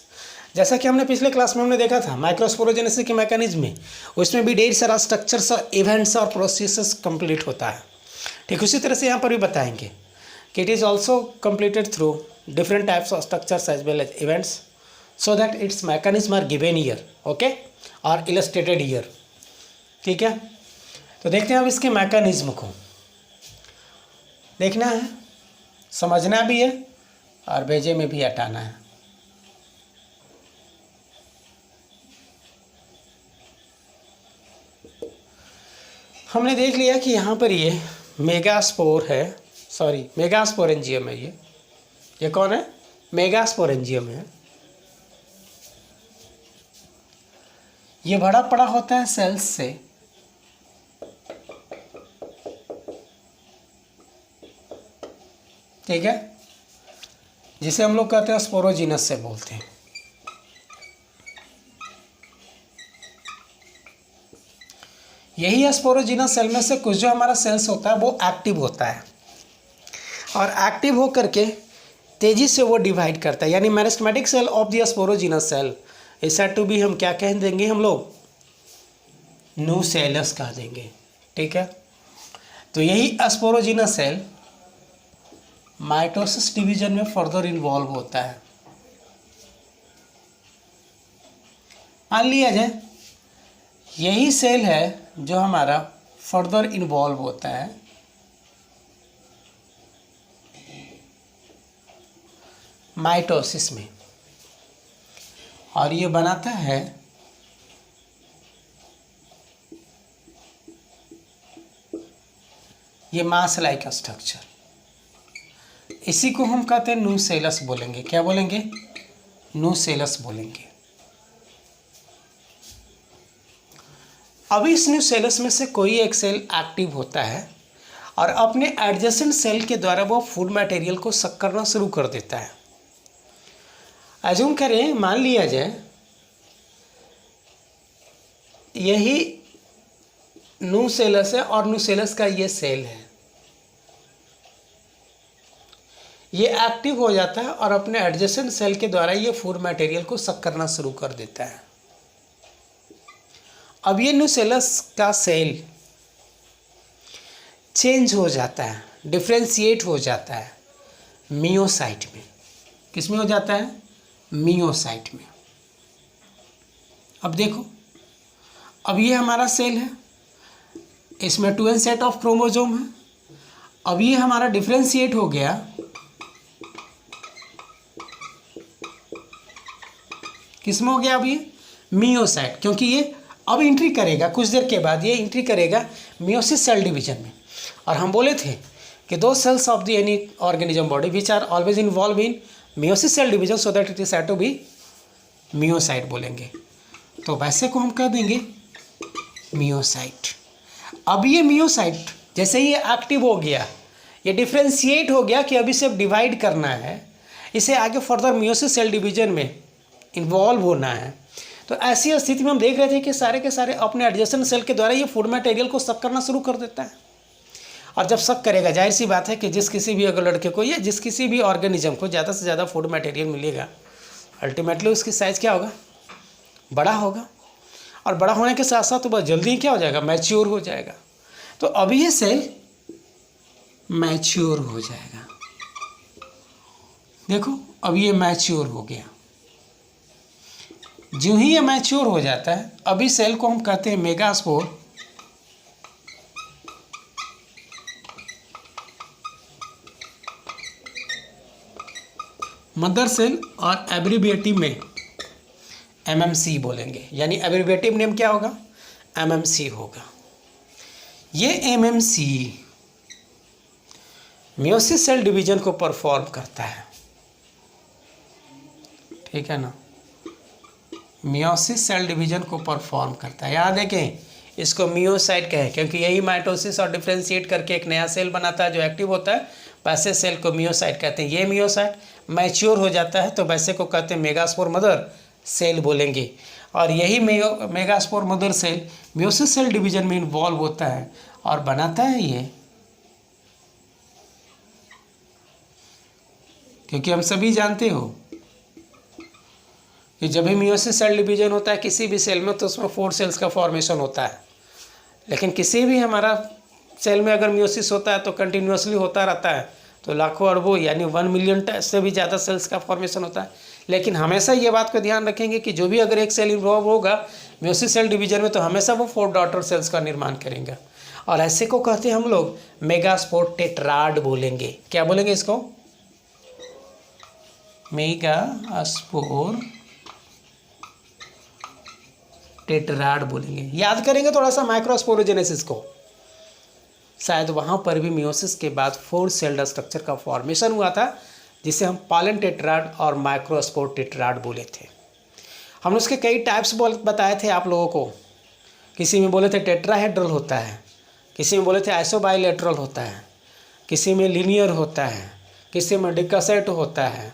Speaker 1: जैसा कि हमने पिछले क्लास में हमने देखा था माइक्रोस्पोरोजेनेसिस के मैकेनिज्म में, उसमें भी ढेर सारा स्ट्रक्चर्स और इवेंट्स और प्रोसेसेस कंप्लीट होता है। ठीक उसी तरह से यहाँ पर भी बताएंगे कि it is also completed through different types of structures as well as events so that its mechanism are given here, okay, or illustrated here। ठीक है, तो देखते हैं अब इसके मैकेनिज्म को देखना है, समझना भी है और भेजे में भी हटाना है। हमने देख लिया कि यहाँ पर ये मेगास्पोर है, सॉरी मेगास्पोरेंजियम है। ये कौन है? मेगास्पोरेंजियम है। ये बड़ा पड़ा होता है सेल्स से ठीक है, जिसे हम लोग कहते हैं स्पोरोजीनस सेल बोलते हैं। यही स्पोरोजीनस सेल में से कुछ जो हमारा सेल्स होता है वो एक्टिव होता है, और एक्टिव होकर के तेजी से वो डिवाइड करता है, यानी meristematic cell of the sporogenous cell is said to be, हम क्या कह देंगे हम लोग, न्यूसेलस कह देंगे। ठीक है, तो यही स्पोरोजीनस सेल माइटोसिस डिवीजन में फर्दर इन्वॉल्व होता है। मान लिया जाए यही सेल है जो हमारा फर्दर इन्वॉल्व होता है माइटोसिस में, और ये बनाता है ये मास लाइक स्ट्रक्चर। इसी को हम कहते हैं न्यूसेलस बोलेंगे। क्या बोलेंगे? न्यूसेलस बोलेंगे। अभी इस न्यूसेलस में से कोई एक सेल एक्टिव होता है और अपने एडजेसेंट सेल के द्वारा वो फूड मटेरियल को सक करना शुरू कर देता है। अज्यूम करें, मान लिया जाए यही न्यूसेलस है और न्यूसेलस का ये सेल है, ये एक्टिव हो जाता है और अपने एडजेसेंट सेल के द्वारा ये फूड मटेरियल को सक करना शुरू कर देता है। अब ये न्यूसेलस का सेल चेंज हो जाता है, डिफ्रेंशिएट हो जाता है मियोसाइट में। किस में हो जाता है? मियोसाइट में। अब देखो, अब ये हमारा सेल है, इसमें 2n सेट ऑफ क्रोमोसोम है। अब ये हमारा डिफ्रेंशिएट हो गया, किस में हो गया? अब ये मियोसाइट, क्योंकि ये अब एंट्री करेगा कुछ देर के बाद, ये एंट्री करेगा मियोसिस सेल डिवीजन में। और हम बोले थे कि दो cells of the any organism body which are always involve in meiosis cell division so that it is said to be meiocyte बोलेंगे। तो वैसे को हम कह देंगे मियोसाइट। अब ये मियोसाइट जैसे ये एक्टिव हो गया, ये डिफ्रेंशिएट हो गया कि अब इसे डिवाइड करना है, इसे आगे फर्दर मियोसिस सेल डिवीजन में इन्वॉल्व होना है। तो ऐसी स्थिति में हम देख रहे थे कि सारे के सारे अपने एडजेसेंट सेल के द्वारा ये फूड मटेरियल को सक करना शुरू कर देता है। और जब सक करेगा, जाहिर सी बात है कि जिस किसी भी अगर लड़के को या जिस किसी भी ऑर्गेनिज्म को ज़्यादा से ज़्यादा फूड मटेरियल मिलेगा, अल्टीमेटली उसकी साइज़ क्या होगा? बड़ा होगा। और बड़ा होने के साथ साथ तो बहुत जल्दी ही क्या हो जाएगा? मैच्योर हो जाएगा। तो अभी ये सेल मैच्योर हो जाएगा। देखो, अब ये मैच्योर हो गया। जो ही ये मैच्योर हो जाता है, अभी सेल को हम कहते हैं मेगास्पोर। मदर सेल, और एब्रिविएटिव में एमएमसी बोलेंगे, यानी एब्रिविएटिव नेम क्या होगा? एमएमसी होगा। ये एमएमसी मियोसिस सेल डिवीजन को परफॉर्म करता है। ठीक है ना? मियोसिस सेल डिवीजन को परफॉर्म करता है। यहाँ देखें, इसको मियोसाइट कहें क्योंकि यही माइटोसिस और डिफ्रेंशिएट करके एक नया सेल बनाता है जो एक्टिव होता है। वैसे सेल को मियोसाइट कहते हैं। ये मियोसाइट मैच्योर हो जाता है तो वैसे को कहते हैं मेगास्पोर मदर सेल बोलेंगे। और यही megaspore mother cell meiosis cell division में इन्वॉल्व होता है और बनाता है ये, क्योंकि हम सभी जानते हो कि जब भी मियोसिस सेल डिवीजन होता है किसी भी सेल में तो उसमें 4 सेल्स का फॉर्मेशन होता है। लेकिन किसी भी हमारा सेल में अगर मियोसिस होता है तो कंटिन्यूसली होता रहता है, तो लाखों अरबों यानी 1 मिलियन से भी ज़्यादा सेल्स का फॉर्मेशन होता है। लेकिन हमेशा ये बात को ध्यान रखेंगे कि जो भी अगर एक सेल इन्वॉल्व होगा मियोसिस सेल डिवीजन में तो हमेशा वो 4 डॉटर सेल्स का निर्माण करेंगे। और ऐसे को कहते हैं हम लोग मेगास्पोर टेट्राड बोलेंगे। क्या बोलेंगे इसको? मेगास्पोर टेट्राड बोलेंगे। याद करेंगे थोड़ा सा माइक्रोस्पोरोजेनेसिस को, शायद वहाँ पर भी मियोसिस के बाद 4 सेल्ड स्ट्रक्चर का फॉर्मेशन हुआ था जिसे हम पॉलन टेट्राड और माइक्रोस्पोर टेट्राड बोले थे। हमने उसके कई टाइप्स बताए थे आप लोगों को। किसी में बोले थे टेट्राहेड्रल होता है, किसी में बोले थे आइसोबाइलेटरल होता है, किसी में लीनियर होता है, किसी में डिकसेट होता है,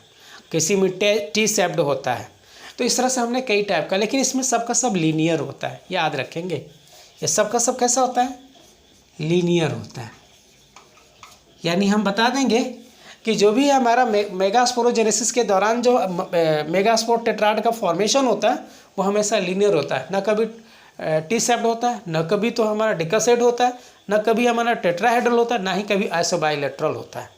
Speaker 1: किसी में टी शेप्ड होता है। तो इस तरह से हमने कई टाइप का, लेकिन इसमें सबका सब लीनियर होता है, याद रखेंगे। ये सबका सब कैसा होता है? लीनियर होता है। यानी हम बता देंगे कि जो भी हमारा मेगास्पोरोजेनेसिस के दौरान जो मेगास्पोर टेट्राड का फॉर्मेशन होता है वो हमेशा लीनियर होता है, ना कभी टी शेप्ड होता है, ना कभी तो हमारा डिकसेट होता है, ना कभी हमारा टेट्राहेड्रल होता है, ना ही कभी आइसोबाइलेटरल होता है।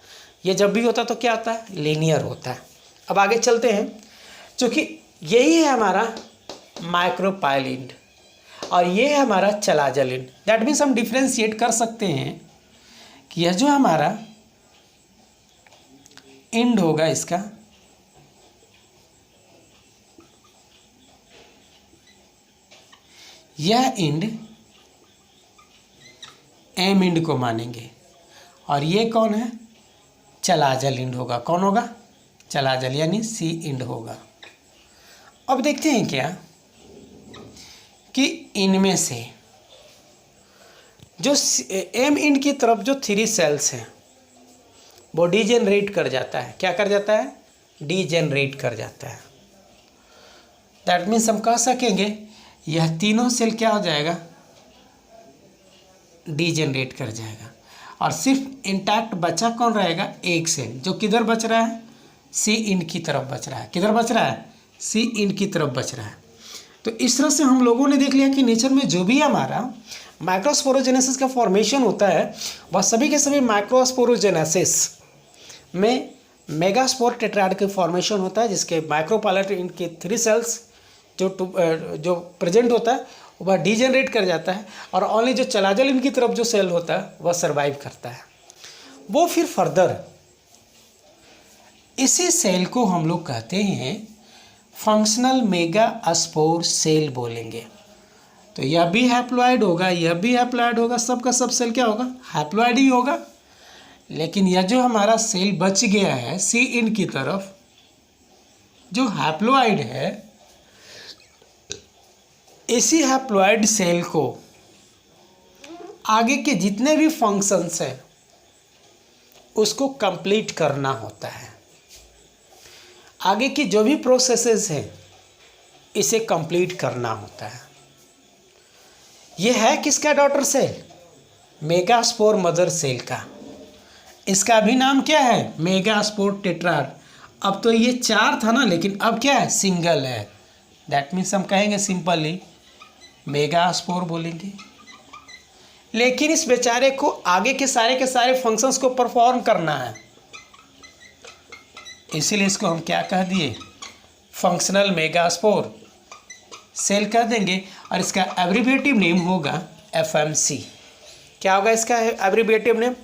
Speaker 1: ये जब भी होता है तो क्या होता है? लीनियर होता है। अब आगे चलते हैं, क्योंकि यही है हमारा माइक्रोपाइलिन और ये है हमारा चलाजलिन। दैट मीन्स हम डिफ्रेंशिएट कर सकते हैं कि यह जो हमारा इंड होगा इसका, यह इंड एम इंड को मानेंगे और ये कौन है? चलाजल इंड होगा। कौन होगा? चलाजल, यानी सी इंड होगा। अब देखते हैं क्या कि इनमें से जो एम इंड की तरफ जो 3 सेल्स हैं वो डीजेनरेट कर जाता है। क्या कर जाता है? डीजेनरेट कर जाता है। दैट मीन्स हम कह सकेंगे यह तीनों सेल क्या हो जाएगा? डीजेनरेट कर जाएगा और सिर्फ इंटैक्ट बचा कौन रहेगा? एक सेल, जो किधर बच रहा है? सी इंड की तरफ बच रहा है। किधर बच रहा है? सी इंड की तरफ बच रहा है। तो इस तरह से हम लोगों ने देख लिया कि नेचर में जो भी हमारा माइक्रोस्पोरोजेनेसिस का फॉर्मेशन होता है वह सभी के सभी माइक्रोस्पोरोजेनेसिस में मेगास्पोर टेट्राड के फॉर्मेशन होता है, जिसके माइक्रोपाइलिन के 3 सेल्स जो प्रेजेंट होता है वह डीजेनरेट कर जाता है और ओनली जो चलाजलिन की तरफ जो सेल होता है वह सर्वाइव करता है। वो फिर फर्दर इसी सेल को हम लोग कहते हैं फंक्शनल मेगास्पोर सेल बोलेंगे। तो यह भी हैप्लॉइड होगा, यह भी हैप्लॉइड होगा, सबका सब सेल क्या होगा? हैप्लॉइड ही होगा। लेकिन यह जो हमारा सेल बच गया है सी इंड की तरफ, जो हैप्लॉइड है, इसी हैप्लॉइड सेल को आगे के जितने भी फंक्शंस हैं उसको कंप्लीट करना होता है। आगे की जो भी प्रोसेसेस हैं इसे कंप्लीट करना होता है। यह है किसका daughter cell? Megaspore mother cell का। इसका भी नाम क्या है? Megaspore tetrad. अब तो ये 4 था ना, लेकिन अब क्या है? सिंगल है। दैट मीन्स हम कहेंगे सिंपली मेगास्पोर बोलेंगे। लेकिन इस बेचारे को आगे के सारे फंक्शंस को परफॉर्म करना है, इसीलिए इसको हम क्या कह दिए? फंक्शनल मेगास्पोर सेल कह देंगे और इसका एब्रिविएटिव नेम होगा FMC। क्या होगा इसका एब्रिविएटिव नेम?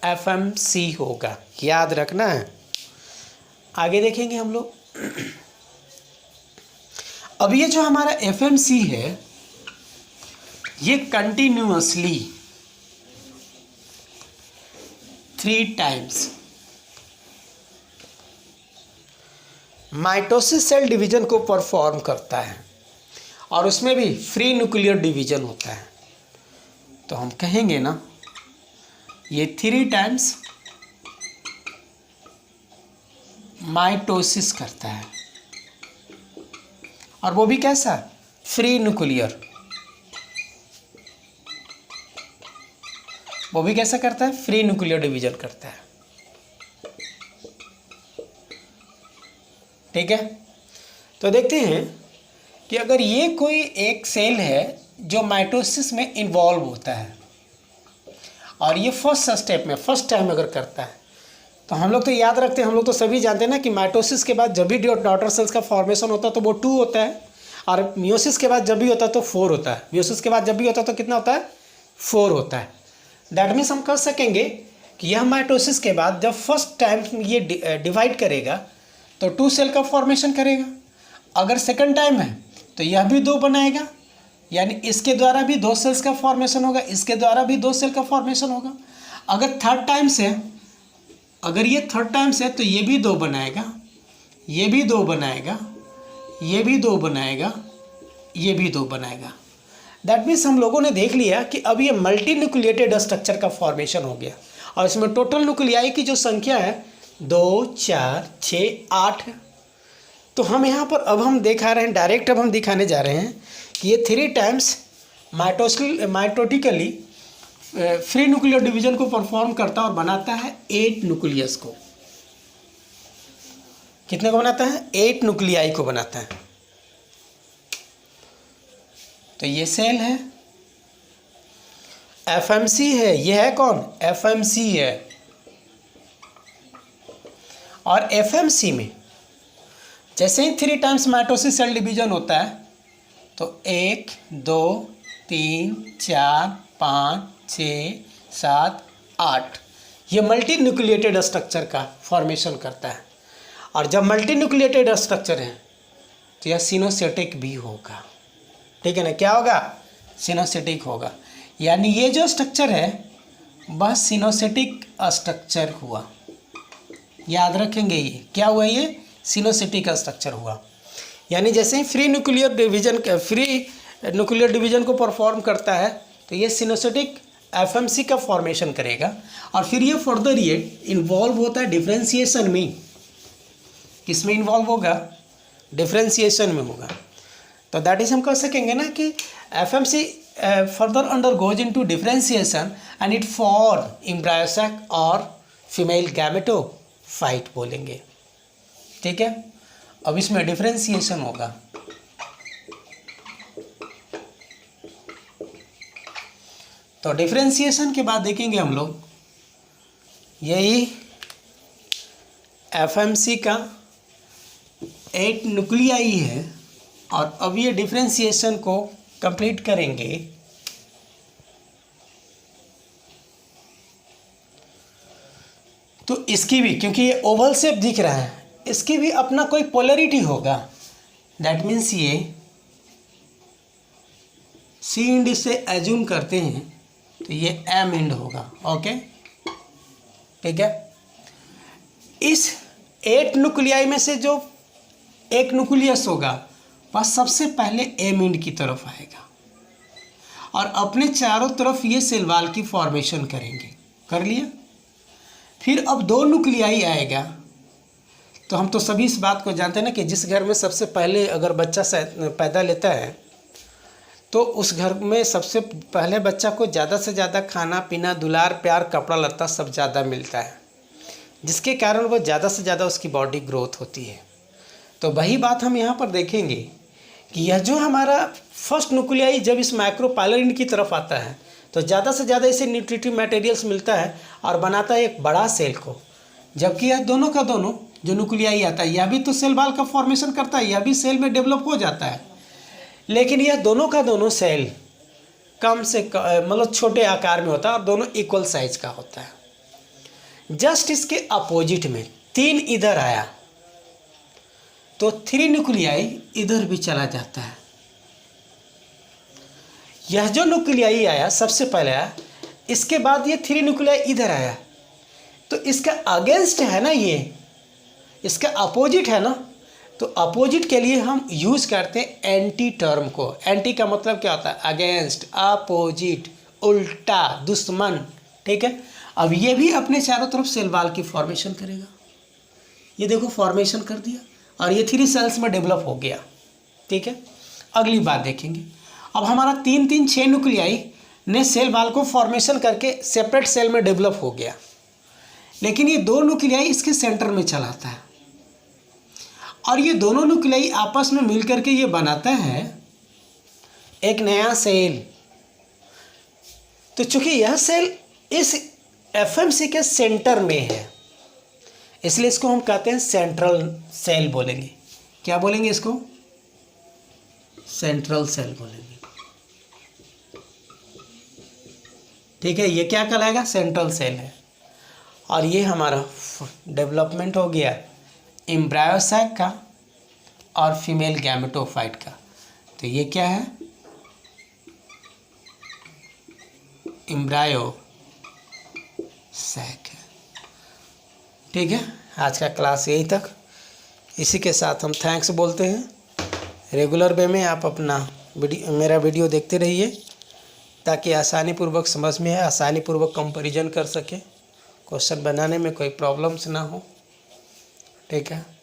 Speaker 1: FMC होगा, याद रखना है। आगे देखेंगे हम लोग। अब ये जो हमारा FMC है ये continuously 3 times mitosis cell division को परफॉर्म करता है और उसमें भी फ्री न्यूक्लियर डिवीजन होता है। तो हम कहेंगे ना ये 3 टाइम्स माइटोसिस करता है, और वो भी कैसा? Free nuclear. वो भी कैसा करता है? फ्री न्यूक्लियर डिवीजन करता है। ठीक है, तो देखते हैं कि अगर ये कोई एक सेल है जो माइटोसिस में इन्वॉल्व होता है और ये फर्स्ट स्टेप में फर्स्ट टाइम अगर करता है, तो हम लोग तो याद रखते हैं, हम लोग तो सभी जानते हैं ना कि माइटोसिस के बाद जब भी डॉटर सेल्स का फॉर्मेशन होता है तो वो 2 होता है, और मियोसिस के बाद जब भी होता है तो 4 होता है। मियोसिस के बाद जब भी होता है तो कितना होता है? 4 होता है। दैट मीन्स हम कह सकेंगे कि यह माइटोसिस के बाद जब फर्स्ट टाइम ये डिवाइड करेगा तो 2 सेल का फॉर्मेशन करेगा। अगर सेकंड टाइम है तो यह भी 2 बनाएगा, यानी इसके द्वारा भी 2 सेल्स का फॉर्मेशन होगा, इसके द्वारा भी 2 सेल का फॉर्मेशन होगा। अगर थर्ड टाइम से, अगर ये थर्ड टाइम से तो ये भी 2 बनाएगा, ये भी 2 बनाएगा, ये भी 2 बनाएगा, ये भी 2 बनाएगा। दैट मीन्स हम लोगों ने देख लिया कि अब ये मल्टी न्यूक्लिएटेड स्ट्रक्चर का फॉर्मेशन हो गया और इसमें टोटल न्यूक्लियाई की जो संख्या है 2 4 6 8। तो हम यहाँ पर अब हम दिखा रहे हैं डायरेक्ट, अब हम दिखाने जा रहे हैं कि ये 3 times mitotically free nuclear division को परफॉर्म करता है और बनाता है 8 न्यूक्लियस को। कितने को बनाता है? 8 न्यूक्लियाई को बनाता है। तो ये सेल है, एफएमसी है, ये है कौन? एफएमसी है। और एफएमसी में जैसे ही 3 टाइम्स माइटोसिस सेल डिवीजन होता है तो 1 2 3 4 5 6 7 8 ये मल्टी न्यूक्लिएटेड स्ट्रक्चर का फॉर्मेशन करता है। और जब मल्टी न्यूक्लिएटेड स्ट्रक्चर है तो यह सिनोसेटिक भी होगा। ठीक है ना? क्या होगा? सिनोसेटिक होगा। यानी ये जो स्ट्रक्चर है वह सिनोसेटिक स्ट्रक्चर हुआ। याद रखेंगे ये क्या हुआ? ये सिनोसेटिक स्ट्रक्चर हुआ। यानी जैसे ही फ्री न्यूक्लियर डिवीजन को परफॉर्म करता है तो ये सिनोसेटिक एफएमसी का फॉर्मेशन करेगा। और फिर ये फर्दर ये इन्वॉल्व होता है डिफ्रेंसिएशन में। किसमें इन्वॉल्व होगा? डिफ्रेंसिएशन में होगा। तो दैट इज हम कह सकेंगे ना कि FMC further under goes into differentiation and it form embryo sac और फीमेल गैमेटोफाइट बोलेंगे। ठीक है? अब इसमें डिफ्रेंसिएशन होगा। तो डिफ्रेंसिएशन के बाद देखेंगे हम लोग यही एफएमसी का 8 न्यूक्लियाई है। और अब ये डिफ्रेंसिएशन को कंप्लीट करेंगे। तो इसकी भी, क्योंकि ये ओवल शेप दिख रहा है, इसकी भी अपना कोई पोलरिटी होगा। दैट मीन्स ये सी इंड से एज्यूम करते हैं तो ये एम इंड होगा। ओके, ठीक है? इस 8 न्यूक्लियाई में से जो एक न्यूक्लियस होगा वह सबसे पहले एम इंड की तरफ आएगा और अपने चारों तरफ ये सेल वॉल की फॉर्मेशन करेंगे। कर लिया? फिर अब 2 न्यूक्लियाई आएगा। तो हम तो सभी इस बात को जानते हैं ना कि जिस घर में सबसे पहले अगर बच्चा पैदा लेता है तो उस घर में सबसे पहले बच्चा को ज़्यादा से ज़्यादा खाना पीना, दुलार प्यार, कपड़ा लत्ता सब ज़्यादा मिलता है, जिसके कारण वो ज़्यादा से ज़्यादा उसकी बॉडी ग्रोथ होती है। तो वही बात हम यहाँ पर देखेंगे कि यह जो हमारा फर्स्ट न्यूक्लियाई जब इस माइक्रोपाइलरिन की तरफ आता है तो ज़्यादा से ज़्यादा इसे न्यूट्रिटिव मटेरियल्स मिलता है और बनाता है एक बड़ा सेल को। जबकि यह दोनों का दोनों जो न्यूक्लियाई आता है यह भी तो सेल वॉल का फॉर्मेशन करता है, यह भी सेल में डेवलप हो जाता है। लेकिन यह दोनों का दोनों सेल कम से मतलब छोटे आकार में होता है और दोनों इक्वल साइज का होता है। जस्ट इसके अपोजिट में 3 इधर आया तो 3 न्यूक्लियाई इधर भी चला जाता है। यह जो न्यूक्लियाई आया सबसे पहले आया, इसके बाद ये 3 न्यूक्लियाई इधर आया, तो इसका अगेंस्ट है ना, ये इसका अपोजिट है ना। तो अपोजिट के लिए हम यूज करते हैं एंटी टर्म को। एंटी का मतलब क्या होता है? अगेंस्ट, अपोजिट, उल्टा, दुश्मन। ठीक है? अब ये भी अपने चारों तरफ सेल वॉल की फॉर्मेशन करेगा। ये देखो फॉर्मेशन कर दिया और ये 3 सेल्स में डेवलप हो गया। ठीक है? अगली बात देखेंगे। अब हमारा 3 6 न्यूक्लियाई ने सेल वॉल को फॉर्मेशन करके सेपरेट सेल में डेवलप हो गया, लेकिन ये 2 न्यूक्लियाई इसके सेंटर में चलाता है और ये दोनों न्यूक्लियाई आपस में मिलकर के ये बनाता है एक नया सेल। तो चूंकि यह सेल इस एफएमसी के सेंटर में है इसलिए इसको हम कहते हैं सेंट्रल सेल बोलेंगे। क्या बोलेंगे इसको? सेंट्रल सेल बोलेंगे। ठीक है? ये क्या कहलाएगा? सेंट्रल सेल है। और ये हमारा डेवलपमेंट हो गया एम्ब्रायोसैक का और फीमेल गैमेटोफाइट का। तो ये क्या है? एम्ब्रायोसैक है। ठीक है? आज का क्लास यही तक। इसी के साथ हम थैंक्स बोलते हैं। रेगुलर वे में आप अपना मेरा वीडियो देखते रहिए ताकि आसानी पूर्वक समझ में आए, आसानी पूर्वक कंपैरिजन कर सके, क्वेश्चन बनाने में कोई प्रॉब्लम्स ना हो। ठीक है।